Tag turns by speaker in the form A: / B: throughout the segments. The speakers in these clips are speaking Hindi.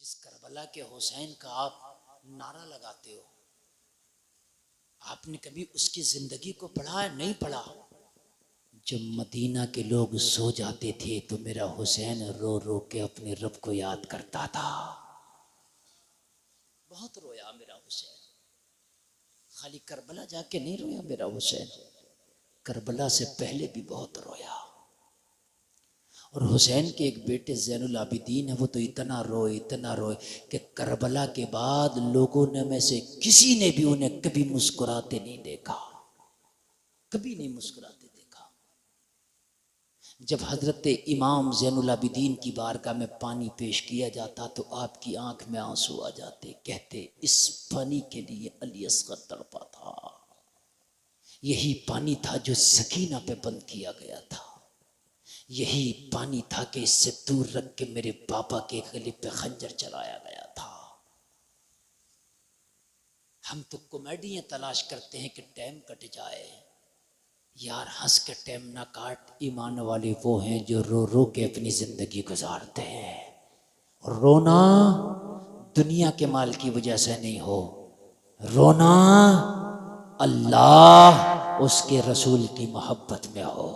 A: जिस करबला के हुसैन का आप नारा लगाते हो, आपने कभी उसकी जिंदगी को पढ़ा है? नहीं पढ़ा। जब मदीना के लोग सो जाते थे तो मेरा हुसैन रो रो के अपने रब को याद करता था। बहुत रोया मेरा हुसैन। खाली करबला जाके नहीं रोया मेरा हुसैन, करबला से पहले भी बहुत रोया। और हुसैन के एक बेटे ज़ैनुल आबिदीन है, वो तो इतना रोए कि करबला के बाद लोगों ने में से किसी ने भी उन्हें कभी मुस्कुराते नहीं देखा, कभी नहीं मुस्कुराते देखा। जब हजरत इमाम ज़ैनुल आबिदीन की बारगाह में पानी पेश किया जाता तो आपकी आंख में आंसू आ जाते। कहते इस पानी के लिए अली असगर तड़पा था, यही पानी था जो सकीना पे बंद किया गया था, यही पानी था कि इससे दूर रख के मेरे पापा के गले पे खंजर चलाया गया था। हम तो कॉमेडियां तलाश करते हैं कि टाइम कट जाए। यार हंस के टाइम ना काट। ईमान वाले वो हैं जो रो रो के अपनी जिंदगी गुजारते हैं। और रोना दुनिया के माल की वजह से नहीं हो, रोना अल्लाह उसके रसूल की मोहब्बत में हो।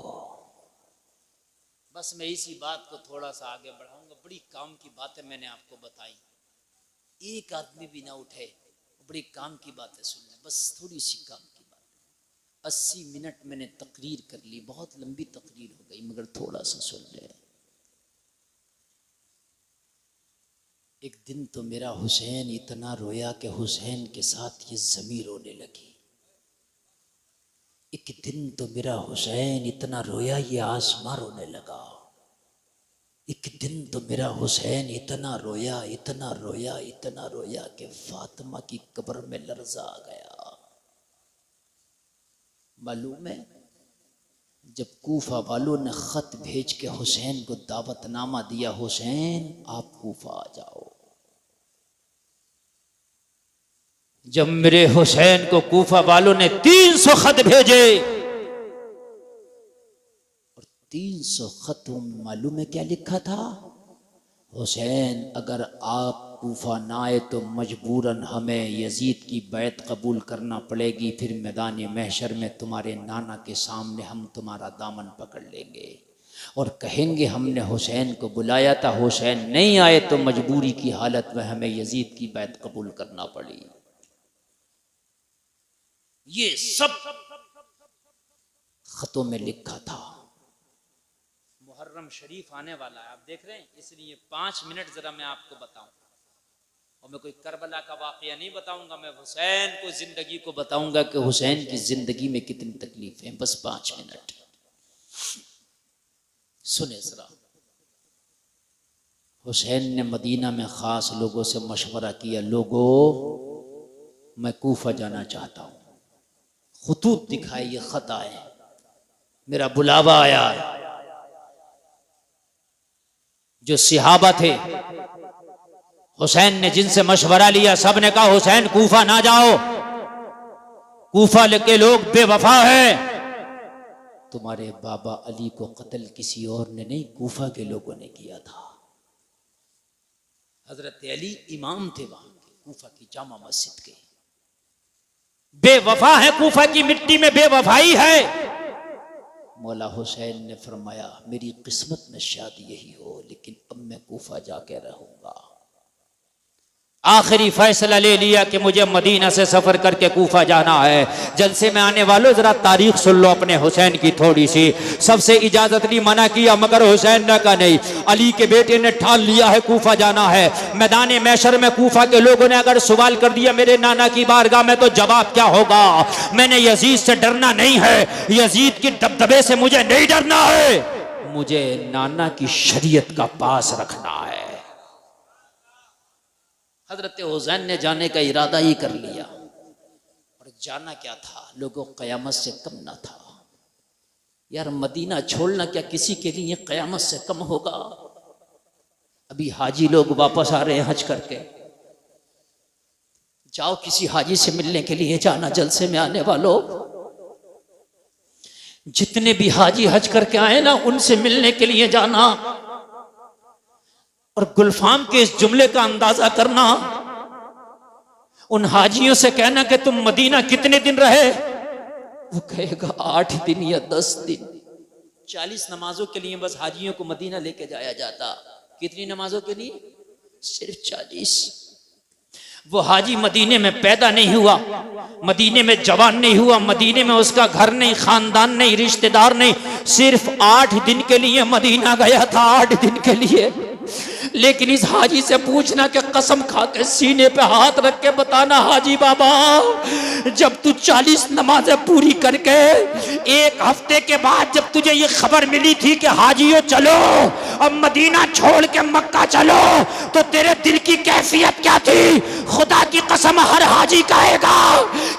A: बस मैं इसी बात को थोड़ा सा आगे बढ़ाऊंगा। बड़ी काम की बातें मैंने आपको बताई, एक आदमी भी ना उठे, बड़ी काम की बातें सुन ले, बस थोड़ी सी काम की बात। 80 मिनट मैंने तकरीर कर ली, बहुत लंबी तकरीर हो गई, मगर थोड़ा सा सुन ले। एक दिन तो मेरा हुसैन इतना रोया कि हुसैन के साथ ये ज़मीन रोने लगी। एक दिन तो मेरा हुसैन इतना रोया ये आसमां रोने लगा। एक दिन तो मेरा हुसैन इतना रोया कि फातिमा की कब्र में लर्जा आ गया। मालूम है, जब कूफा वालों ने खत भेज के हुसैन को दावतनामा दिया, हुसैन आप कूफा आ जाओ, जब मेरे हुसैन को कूफा वालों ने 300 खत भेजे, और 300 खत मालूम है क्या लिखा था? हुसैन अगर आप कूफा ना आए तो मजबूरन हमें यजीद की बैत कबूल करना पड़ेगी, फिर मैदान महशर में तुम्हारे नाना के सामने हम तुम्हारा दामन पकड़ लेंगे और कहेंगे हमने हुसैन को बुलाया था, हुसैन नहीं आए तो मजबूरी की हालत में हमें यजीद की बैत कबूल करना पड़ी। ये सब खतों में लिखा था। मुहर्रम शरीफ आने वाला है, आप देख रहे हैं, इसलिए 5 मिनट जरा मैं आपको बताऊं। और मैं कोई करबला का वाकया नहीं बताऊंगा, मैं हुसैन को जिंदगी को बताऊंगा कि हुसैन की जिंदगी में कितनी तकलीफें। बस 5 मिनट सुने जरा। हुसैन ने मदीना में खास लोगों से मशवरा किया, लोगों मैं कूफा जाना चाहता हूं। खुतूत दिखाए, ये खत आए, मेरा बुलावा आया। जो सिहाबा थे, हुसैन ने जिनसे मशवरा लिया, सब ने कहा हुसैन कूफा ना जाओ, कूफा के लोग बेवफा है। तुम्हारे बाबा अली को कत्ल किसी और ने नहीं, कूफा के लोगों ने किया था। हजरत अली इमाम थे वहां के, कूफा की जामा मस्जिद के। बेवफा है, कूफा की मिट्टी में बेवफाई है। मौला हुसैन ने फरमाया मेरी किस्मत में शायद यही हो, लेकिन अब मैं कूफा जाके रहूंगा। आखिरी फैसला ले लिया कि मुझे मदीना से सफर करके कूफा जाना है। जलसे में आने वालों जरा तारीख सुन लो अपने हुसैन की थोड़ी सी। सबसे इजाजत ली, मना किया, मगर हुसैन ने कहा नहीं, अली के बेटे ने ठान लिया है कूफा जाना है। मैदान महशर में कूफा के लोगों ने अगर सवाल कर दिया मेरे नाना की बारगाह में तो जवाब क्या होगा? मैंने यजीद से डरना नहीं है, यजीद के दबदबे से मुझे नहीं डरना है, मुझे नाना की शरीयत का पास रखना है। हजरत हुसैन ने जाने का इरादा ही कर लिया। और जाना क्या था, लोगों क़यामत से कम ना था। यार मदीना छोड़ना क्या किसी के लिए क़यामत से कम होगा? अभी हाजी लोग वापस आ रहे हैं हज करके, जाओ किसी हाजी से मिलने के लिए जाना। जलसे में आने वालों, जितने भी हाजी हज करके आए ना, उनसे मिलने के लिए जाना। और गुलफाम के इस जुमले का अंदाजा करना, उन हाजियों से कहना कि तुम मदीना कितने दिन रहे, वो कहेगा 8 दिन या 10 दिन। 40 नमाजों के लिए बस हाजियों को मदीना लेके जाया जाता। कितनी नमाजों के लिए? सिर्फ 40। वो हाजी मदीने में पैदा नहीं हुआ, मदीने में जवान नहीं हुआ, मदीने में उसका घर नहीं, खानदान नहीं, रिश्तेदार नहीं, सिर्फ 8 दिन के लिए मदीना गया था, 8 दिन के लिए। लेकिन इस हाजी से पूछना कि कसम खा के सीने पे हाथ रख के बताना, हाजी बाबा जब तू 40 नमाजें पूरी करके 1 हफ्ते के बाद जब तुझे ये खबर मिली थी कि हाजियों चलो अब मदीना छोड़ के मक्का चलो, तो तेरे दिल की कैफियत क्या थी? खुदा की कसम हर हाजी कहेगा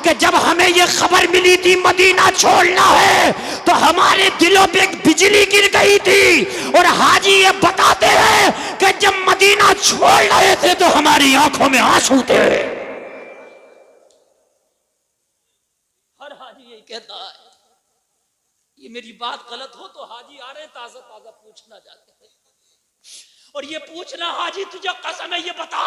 A: कि जब हमें ये खबर मिली थी मदीना छोड़ना है तो हमारे दिलों पे एक बिजली गिर गई थी। और हाजी ये बताते हैं कि जब मदीना छोड़ रहे थे तो हमारी आंखों में आंसू थे। हर हाजी यही कहता है। ये मेरी बात गलत हो तो हाजी आ रहे हैं ताजा ताजा पूछना चाहते हैं, और ये पूछना हाजी तुझे कसम है ये बता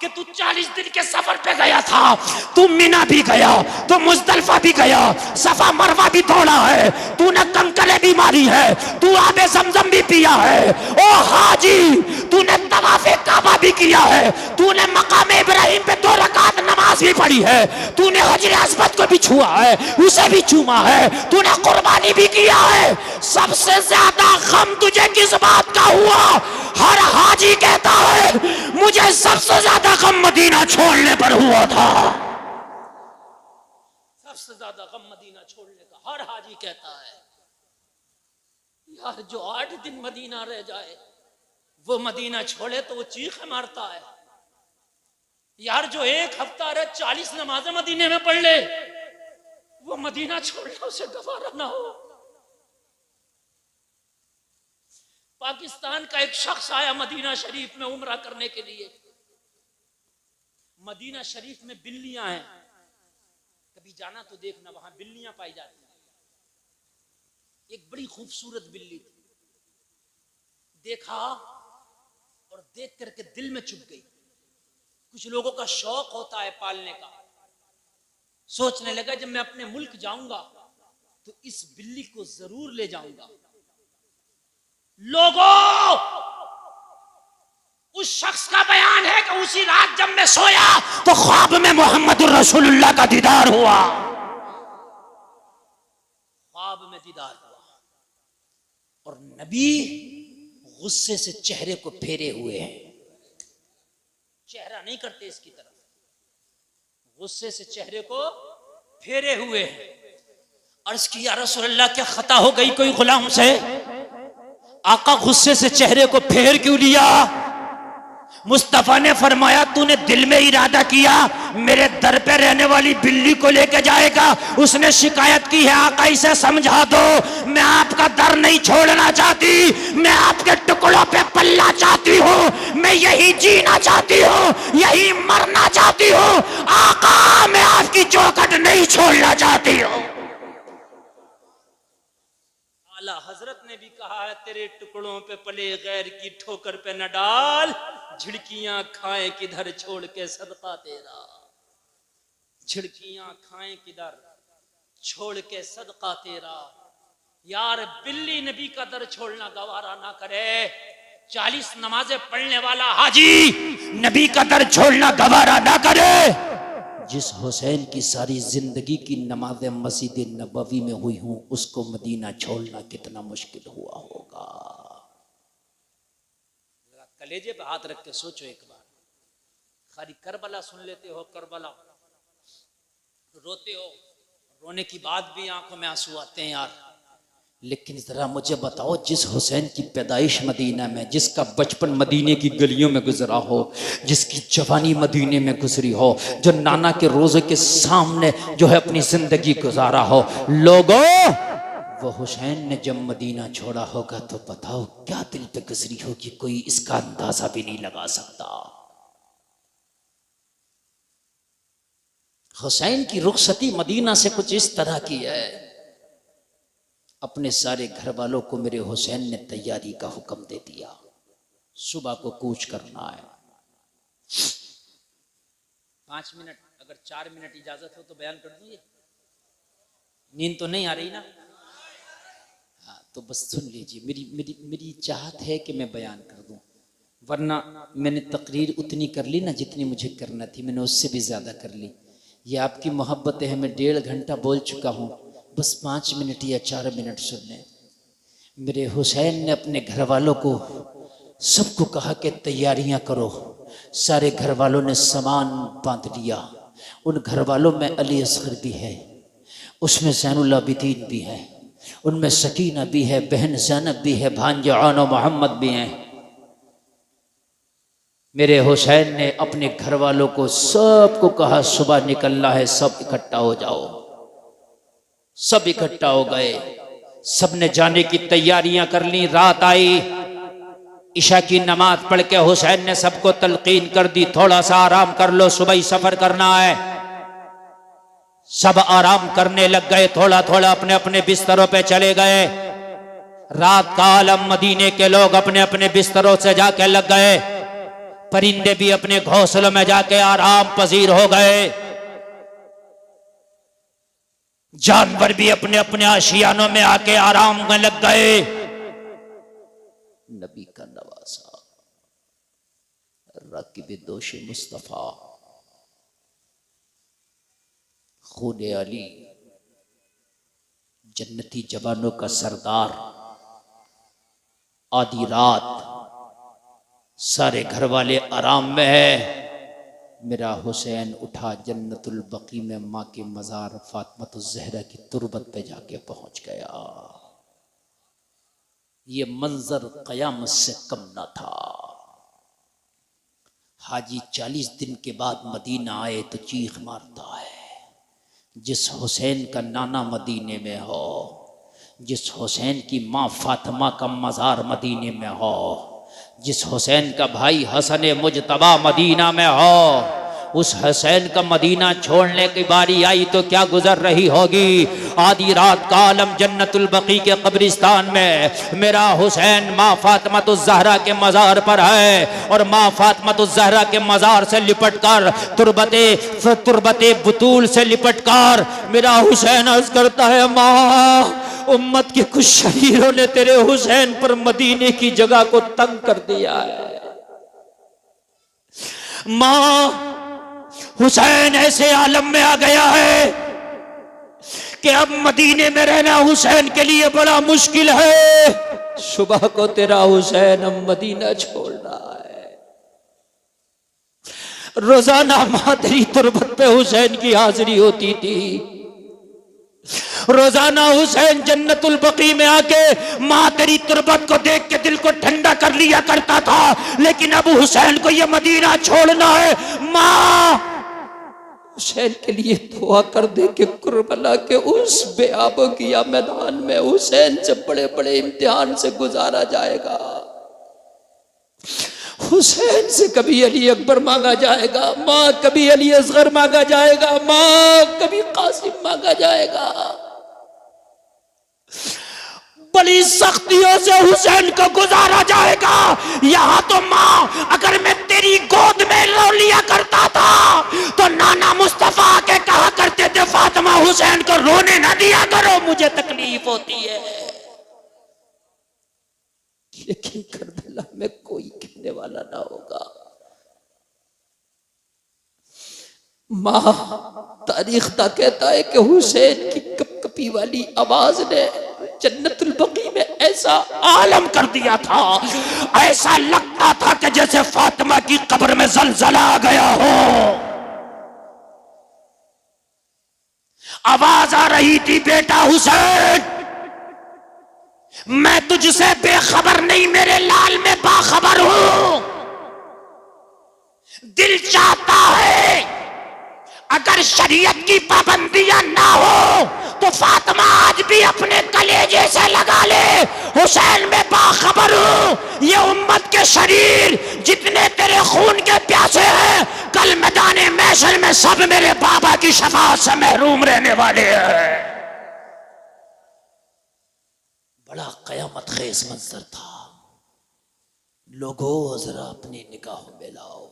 A: कि तू 40 दिन के सफर पे गया था, तू मीना भी गया, तू मुजदलिफा भी गया, सफा मरवा भी दौड़ा है, तूने कंकले भी मारी है, तू आबे जमजम भी पिया है, ओ हाजी तूने तवाफे काबा भी किया है, तूने मकाम इब्राहिम पे 2 रकात नमाज भी पढ़ी है, तूने हजरे अस्वद को भी छुआ है, उसे भी चूमा है, तूने कुर्बानी भी किया है। सबसे ज्यादा गम तुझे किस बात का हुआ? हर हाजी कहता है मुझे सबसे ज्यादा गम मदीना छोड़ने पर हुआ था। सबसे ज्यादा गम मदीना छोड़ने का हर हाजी कहता है। यार जो 8 दिन मदीना रह जाए वो मदीना छोड़े तो वो चीख मारता है। यार जो 1 हफ्ता रहे 40 नमाजें मदीने में पढ़ ले वो मदीना छोड़ना उसे गवारा ना हो। पाकिस्तान का एक शख्स आया मदीना शरीफ में उम्रा करने के लिए। मदीना शरीफ में बिल्लियां हैं, कभी जाना तो देखना, वहां बिल्लियां पाई जाती हैं। एक बड़ी खूबसूरत बिल्ली थी, देखा और देख करके दिल में चुभ गई। कुछ लोगों का शौक होता है पालने का, सोचने लगा जब मैं अपने मुल्क जाऊंगा तो इस बिल्ली को जरूर ले जाऊंगा। लोगों, उस शख्स का बयान है कि उसी रात जब मैं सोया तो ख्वाब में मोहम्मद रसूलुल्लाह का दीदार हुआ। ख्वाब में दीदार हुआ और नबी गुस्से से चेहरे को फेरे हुए हैं। चेहरा नहीं करते इसकी तरफ, गुस्से से चेहरे को फेरे हुए हैं। अर्ज की या रसूलल्लाह क्या खता हो गई कोई गुलाम से? आका गुस्से से चेहरे को फेर क्यों लिया? मुस्तफा ने फरमाया तूने दिल में इरादा किया मेरे दर पे रहने वाली बिल्ली को लेके जाएगा, उसने शिकायत की है आका इसे समझा दो, मैं आपका दर नहीं छोड़ना चाहती, मैं आपके टुकड़ों पे पलना चाहती हूँ, मैं यही जीना चाहती हूँ, यही मरना चाहती हूँ, आका मैं आपकी चौखट नहीं छोड़ना चाहती हूँ। आला हजरत ने भी कहा है तेरे टुकड़ों पे पले गैर की ठोकर पे न डाल, झिड़कियां खाएं किधर छोड़ के सदका तेरा। झिड़कियां खाएं किधर छोड़ के सदका तेरा। यार बिल्ली नबी का दर छोड़ना गवारा ना करे। 40 नमाजें पढ़ने वाला हाजी नबी का दर छोड़ना गवारा ना करे। जिस हुसैन की सारी जिंदगी की नमाज़ें मस्जिद नबवी में हुई हूं उसको मदीना छोड़ना कितना मुश्किल हुआ होगा। कलेजे पे हाथ रख के सोचो एक बार। खाली करबला सुन लेते हो, करबला रोते हो, रोने की बात भी आंखों में आंसू आते हैं यार। लेकिन जरा मुझे बताओ जिस हुसैन की पैदाइश मदीना में, जिसका बचपन मदीने की गलियों में गुजरा हो, जिसकी जवानी मदीने में गुजरी हो, जो नाना के रोजे के सामने जो है अपनी जिंदगी गुजारा हो, लोगों वो हुसैन ने जब मदीना छोड़ा होगा तो बताओ क्या दिल पे गुजरी होगी, कोई इसका अंदाजा भी नहीं लगा सकता। हुसैन की रुखसती मदीना से कुछ इस तरह की है। अपने सारे घर वालों को मेरे हुसैन ने तैयारी का हुक्म दे दिया। सुबह को कूच करना है। 5 मिनट, अगर 4 मिनट इजाजत हो तो बयान कर दूं। ये नींद तो नहीं आ रही ना? हाँ, तो बस सुन लीजिए, मेरी मेरी मेरी चाहत है कि मैं बयान कर दूं, वरना मैंने तकरीर उतनी कर ली ना जितनी मुझे करना थी, मैंने उससे भी ज़्यादा कर ली। ये आपकी मोहब्बत है, मैं 1.5 घंटा बोल चुका हूँ, बस 5 मिनट या 4 मिनट सुन लें। मेरे हुसैन ने अपने घर वालों को सबको कहा कि तैयारियां करो। सारे घर वालों ने सामान बांध लिया। उन घर वालों में अली असगर भी है, उसमें ज़ैनुल आबिदीन भी है, उनमें सकीना भी है, बहन ज़ैनब भी है, भांजे आनो मोहम्मद भी हैं। मेरे हुसैन ने अपने घर वालों को सबको कहा सुबह निकलना है, सब इकट्ठा हो जाओ। सब इकट्ठा हो गए, सबने जाने की तैयारियां कर ली। रात आई, ईशा की नमाज पढ़ के हुसैन ने सबको तलकीन कर दी, थोड़ा सा आराम कर लो, सुबह ही सफर करना है। सब आराम करने लग गए, थोड़ा थोड़ा अपने अपने बिस्तरों पे चले गए। रात का आलम, मदीने के लोग अपने अपने बिस्तरों से जाके लग गए। परिंदे भी अपने घोंसलों में जाके आराम पजीर हो गए। जानवर भी अपने अपने आशियानों में आके आराम में लग गए। नबी का नवासा राकिब दोश मुस्तफा खून अली, जन्नती जवानों का सरदार, आधी रात सारे घर वाले आराम में है। मेरा हुसैन उठा, जन्नतुल बकी में माँ के मज़ार फातिमा ज़हरा की तुरबत पे जाके पहुंच गया। ये मंजर क़यामत से कम न था। हाजी 40 दिन के बाद मदीना आए तो चीख मारता है, जिस हुसैन का नाना मदीने में हो, जिस हुसैन की माँ फातिमा का मज़ार मदीने में हो, जिस हुसैन का भाई हसन मुजतबा मदीना में हो, उस हुसैन का मदीना छोड़ने की बारी आई तो क्या गुजर रही होगी। आधी रात का आलम जन्नतुल बकी के कब्रिस्तान में मेरा हुसैन माँ फातिमा ज़हरा के मज़ार पर है, और माँ फातिमा ज़हरा के मज़ार से लिपट कर, तुरबते बुतूल से लिपट कर मेरा हुसैन अर्ज़ करता है, माँ उम्मत के कुछ शरीरों ने तेरे हुसैन पर मदीने की जगह को तंग कर दिया है। माँ हुसैन ऐसे आलम में आ गया है कि अब मदीने में रहना हुसैन के लिए बड़ा मुश्किल है। सुबह को तेरा हुसैन अब मदीना छोड़ रहा है। रोजाना माँ तेरी तुरबत पे हुसैन की हाजिरी होती थी। रोजाना हुसैन जन्नतुल बकी में आके माँ तेरी तुरबत को देख के दिल को ठंडा कर लिया करता था, लेकिन अब हुसैन को ये मदीना छोड़ना है। माँ हुसैन के लिए दुआ कर दे कि कुर्बला के उस बेआबकिया मैदान में हुसैन से बड़े बड़े इम्तिहान से गुजारा जाएगा। हुसैन से कभी अली अकबर मांगा जाएगा, माँ कभी अली असगर मांगा जाएगा, माँ कभी कासिम मांगा जाएगा। बड़ी सख्तियों से हुसैन को गुजारा जाएगा। यहाँ तो माँ अगर मैं तेरी गोद में रो लिया करता था तो नाना मुस्तफा के कहा करते थे, फातिमा हुसैन को रोने ना दिया करो, मुझे तकलीफ होती है। लेकिन करबला में कोई कहने वाला ना होगा। माँ तारीख ता कहता है कि हुसैन की कपकपी वाली आवाज ने जन्नतुल बकी में ऐसा आलम कर दिया था, ऐसा लगता था कि जैसे फातिमा की कब्र में जलजला आ गया हो। आवाज आ रही थी, बेटा हुसैन मैं तुझसे बेखबर नहीं, मेरे लाल में बाखबर हूं। दिल चाहता है अगर शरीयत की पाबंदियां ना हो तो फातिमा आज भी अपने कलेजे से लगा ले, हुसैन में बाखबर हूं। ये उम्मत के शरीर जितने तेरे खून के प्यासे हैं, कल मैदाने महशर में सब मेरे बाबा की शफाअत से महरूम रहने वाले हैं। बड़ा कयामत खेज मंजर था। लोगों जरा अपनी निगाहों में लाओ,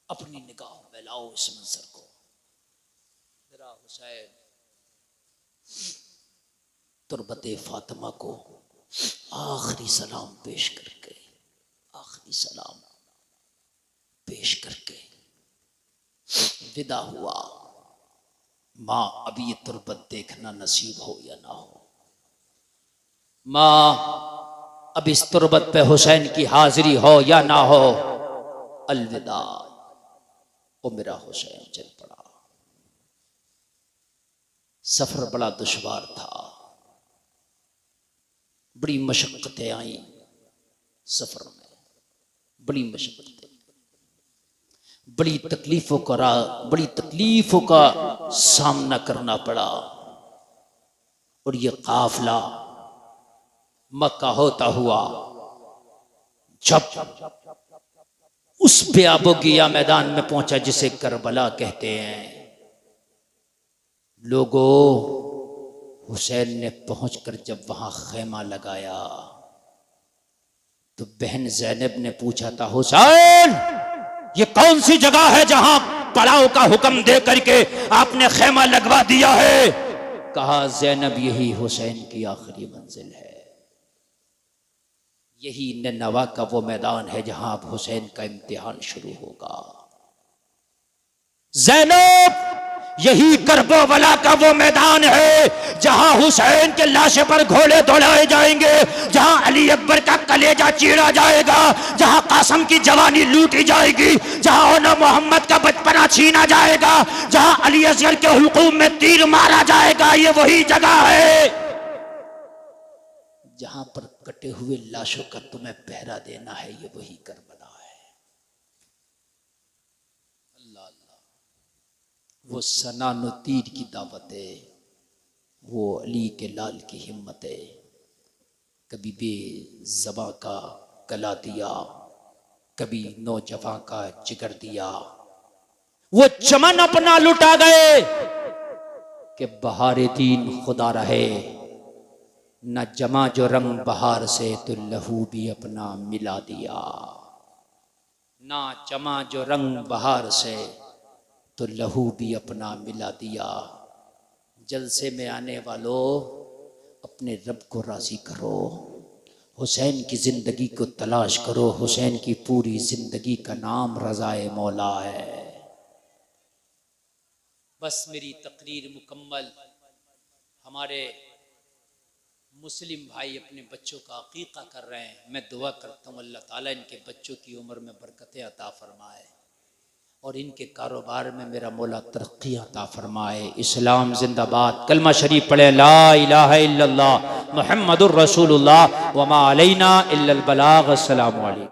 A: अपनी निगाहों में लाओ इस मंजर को। मेरा हुसैन तुरबते फातिमा को आखिरी सलाम पेश करके, आखिरी सलाम पेश करके विदा हुआ। माँ अभी ये तुरबत देखना नसीब हो या ना हो, माँ अब इस तुरबत पे हुसैन की हाजिरी हो या ना हो, अलविदा। ओ मेरा हुसैन चल पड़ा। सफर बड़ा दुश्वार था, बड़ी मशक्कतें आई सफर में, बड़ी मशक्कतें, बड़ी तकलीफों का सामना करना पड़ा। और ये काफिला मक्का होता हुआ जब उस बेआबोगिया मैदान में पहुंचा जिसे करबला कहते हैं, लोगों हुसैन ने पहुंचकर जब वहां खेमा लगाया तो बहन ज़ैनब ने पूछा था, हुसैन ये कौन सी जगह है जहां पड़ाव का हुक्म दे करके आपने खेमा लगवा दिया है? कहा, ज़ैनब यही हुसैन की आखिरी मंजिल है, यही नैनवा का वो मैदान है जहां अब हुसैन का इम्तिहान शुरू होगा। ज़ैनब यही करबला का वो मैदान है जहां हुसैन के लाशे पर घोड़े दौड़ाए जाएंगे, जहां अली अकबर का कलेजा चीरा जाएगा, जहां कासम की जवानी लूटी जाएगी, जहां ओना मोहम्मद का बचपना छीना जाएगा, जहां अली असगर के हुकूम में तीर मारा जाएगा। ये वही जगह है जहां पर कटे हुए लाशों का तुम्हें पहरा देना है। ये वही करबला है। अल्लाह अल्लाह, वो सनानो तीर की दावत है, वो अली के लाल की हिम्मत है। कभी बेज़बां का गला दिया, कभी नौजवान का जिगर दिया। वो चमन अपना लुटा गए कि बहारे दीन खुदा रहे, न जमा जो रंग बहार से तो लहू भी अपना मिला दिया। ना जमा जो रंग बहार से तो लहू भी अपना मिला दिया। जलसे में आने वालों अपने रब को राजी करो, हुसैन की ज़िंदगी को तलाश करो। हुसैन की पूरी ज़िंदगी का नाम रज़ाए मौला है। बस मेरी तकरीर मुकम्मल। हमारे मुस्लिम भाई अपने बच्चों का अकीक़ा कर रहे हैं। मैं दुआ करता हूँ अल्लाह ताला इनके बच्चों की उम्र में बरकतें अता फरमाए और इनके कारोबार में मेरा मौला तरक्की अता फरमाए। इस्लाम जिंदाबाद। कलमा शरीफ पढ़े, ला इलाहा इल्लल्लाह मुहम्मदुर रसूलुल्लाह व मा अलैना इल्लल बलाग। अस्सलामु अलैकुम।